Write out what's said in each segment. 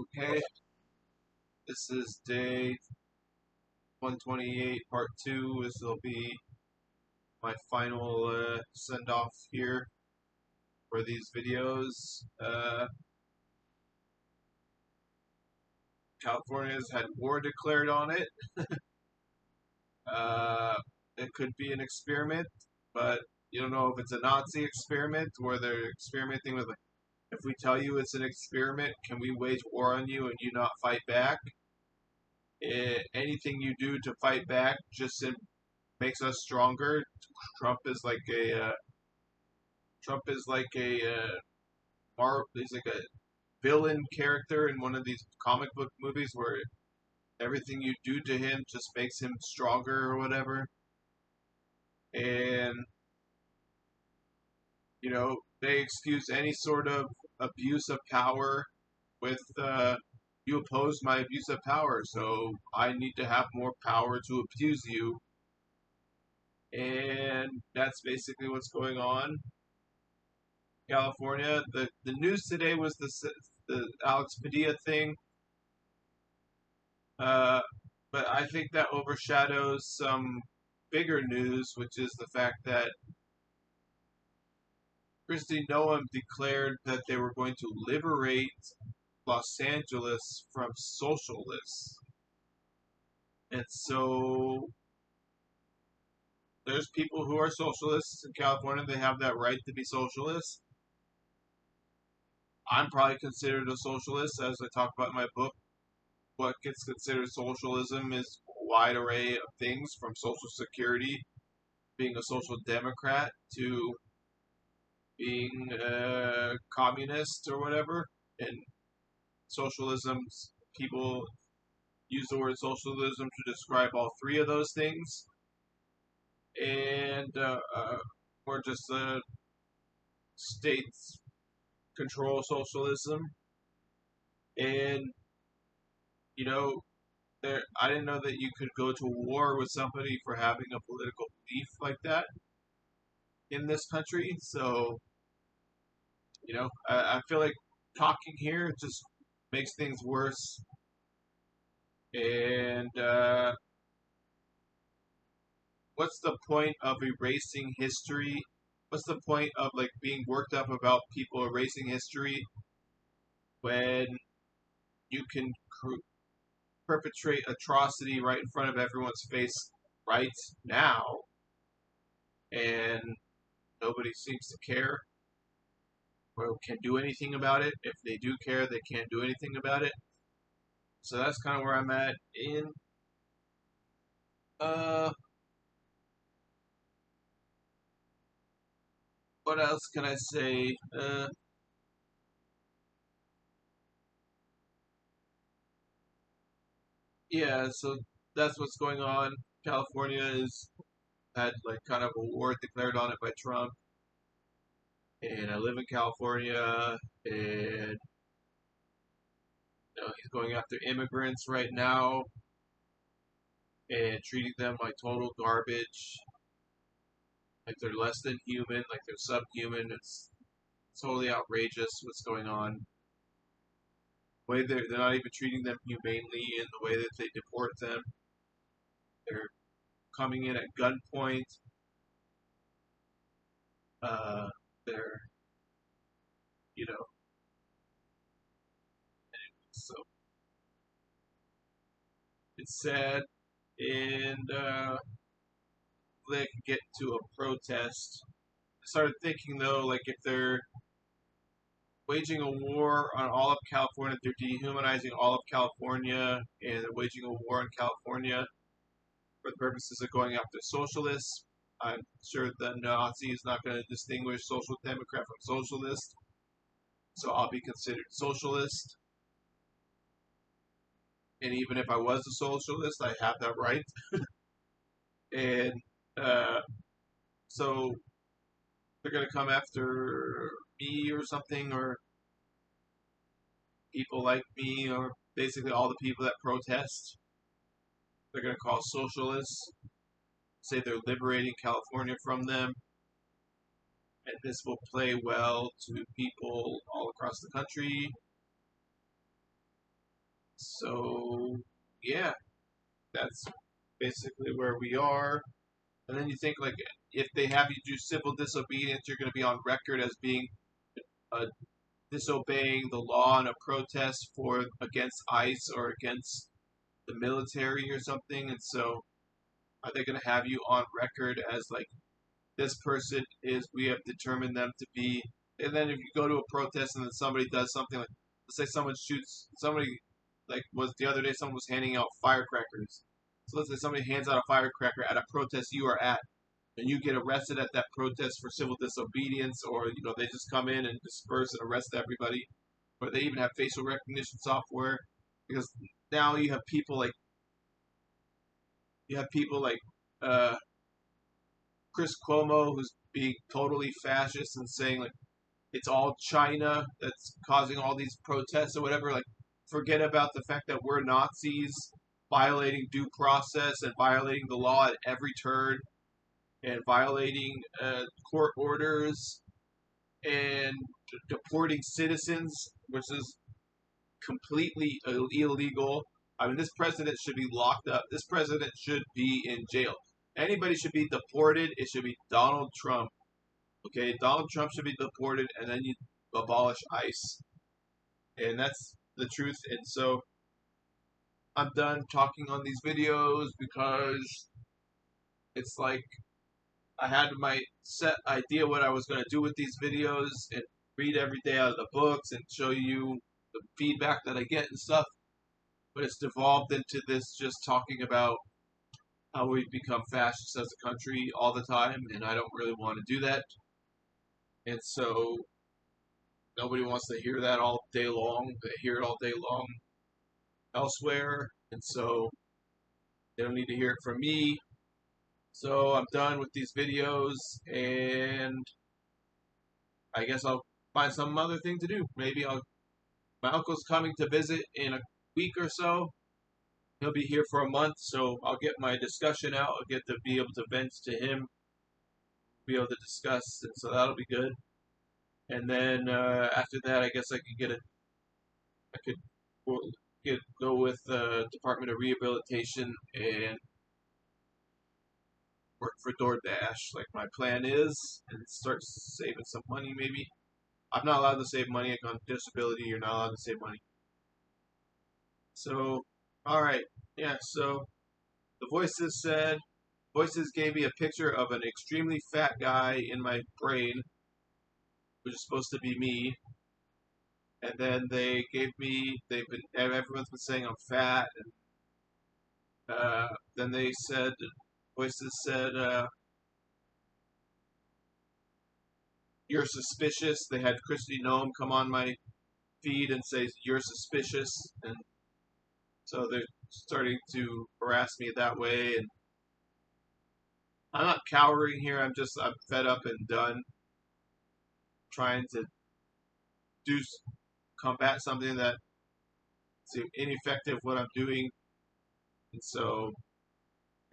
Okay, this is day 128, part 2. This will be my final send-off here for these videos. California's had war declared on it. uh, it could be an experiment, but you don't know if it's a Nazi experiment or they're experimenting with, like, if we tell you it's an experiment, can we wage war on you and you not fight back? Anything you do to fight back just makes us stronger. Trump is like a Trump is like a he's like a villain character in one of these comic book movies where everything you do to him just makes him stronger or whatever. And they excuse any sort of abuse of power with you oppose my abuse of power, so I need to have more power to abuse you. And that's basically what's going on. California. The news today was the Alex Padilla thing, but I think that overshadows some bigger news, which is the fact that Kristi Noem declared that they were going to liberate Los Angeles from socialists, and so there's people who are socialists in California. They have that right to be socialists. I'm probably considered a socialist, as I talk about in my book. What gets considered socialism is a wide array of things, from Social Security, being a social democrat, to being a communist or whatever. And socialism, people use the word socialism to describe all three of those things. And or just states control socialism. And I didn't know that you could go to war with somebody for having a political belief like that in this country. So, I feel like talking here just makes things worse. And what's the point of erasing history? What's the point of being worked up about people erasing history when you can perpetrate atrocity right in front of everyone's face right now, and nobody seems to care or can do anything about it? If they do care, they can't do anything about it. So that's kind of where I'm at in what else can I say? Yeah, so that's what's going on. California has had kind of a war declared on it by Trump, and I live in California, and he's going after immigrants right now and treating them like total garbage, like they're less than human, like they're subhuman. It's totally outrageous what's going on. The way they're not even treating them humanely in the way that they deport them. They're coming in at gunpoint. They're, so it's sad, and they can get to a protest. I started thinking though, if they're waging a war on all of California, they're dehumanizing all of California, and they're waging a war in California for the purposes of going after socialists. I'm sure the Nazi is not going to distinguish social democrat from socialist, so I'll be considered socialist. And even if I was a socialist, I have that right. And so they're going to come after me or something, or people like me, or basically all the people that protest. They're going to call socialists, say they're liberating California from them, and this will play well to people all across the country. So, yeah, that's basically where we are. And then you think, like, if they have you do civil disobedience, you're going to be on record as being disobeying the law in a protest for against ICE or against the military or something. And so, are they going to have you on record as like this person is? We have determined them to be. And then if you go to a protest and then somebody does something like, let's say someone shoots somebody, like was the other day, someone was handing out firecrackers. So let's say somebody hands out a firecracker at a protest you are at, and you get arrested at that protest for civil disobedience, or they just come in and disperse and arrest everybody, or they even have facial recognition software, because now you have people like uh, Chris Cuomo, who's being totally fascist and saying like it's all China that's causing all these protests or whatever. Like, forget about the fact that we're Nazis violating due process and violating the law at every turn and violating court orders and deporting citizens, which is completely illegal. I mean, this president should be locked up. This president should be in jail. Anybody should be deported. It should be Donald Trump. Okay, Donald Trump should be deported, and then you abolish ICE. And that's the truth. And so I'm done talking on these videos because it's like I had my set idea what I was going to do with these videos and read every day out of the books and show you the feedback that I get and stuff. But it's devolved into this just talking about how we've become fascist as a country all the time, and I don't really want to do that. And so nobody wants to hear that all day long. They hear it all day long elsewhere, and so they don't need to hear it from me. So I'm done with these videos, and I guess I'll find some other thing to do. Maybe my uncle's coming to visit in a week or so. He'll be here for a month, so I'll get my discussion out. I'll get to be able to vent to him, be able to discuss, and so that'll be good. And then after that, I guess I could go with the Department of Rehabilitation and work for DoorDash, like my plan is, and start saving some money. Maybe I'm not allowed to save money on disability. You're not allowed to save money. So, all right, yeah. So the voices gave me a picture of an extremely fat guy in my brain, which is supposed to be me. And then everyone's been saying I'm fat, and then voices said, you're suspicious. They had Christy Nome come on my feed and say, you're suspicious, and so they're starting to harass me that way, and I'm not cowering here. I'm fed up and done trying to do combat something that's ineffective what I'm doing, and so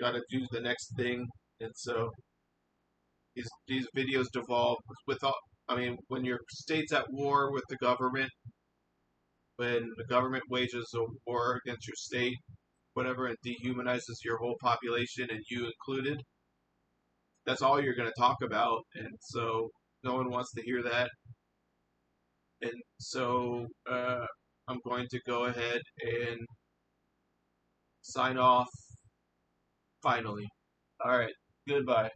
got to do the next thing. And so these videos devolve with all. I mean, when your state's at war with the government, when the government wages a war against your state, whatever, and dehumanizes your whole population and you included, that's all you're going to talk about. And so no one wants to hear that. And so I'm going to go ahead and sign off finally. All right. Goodbye.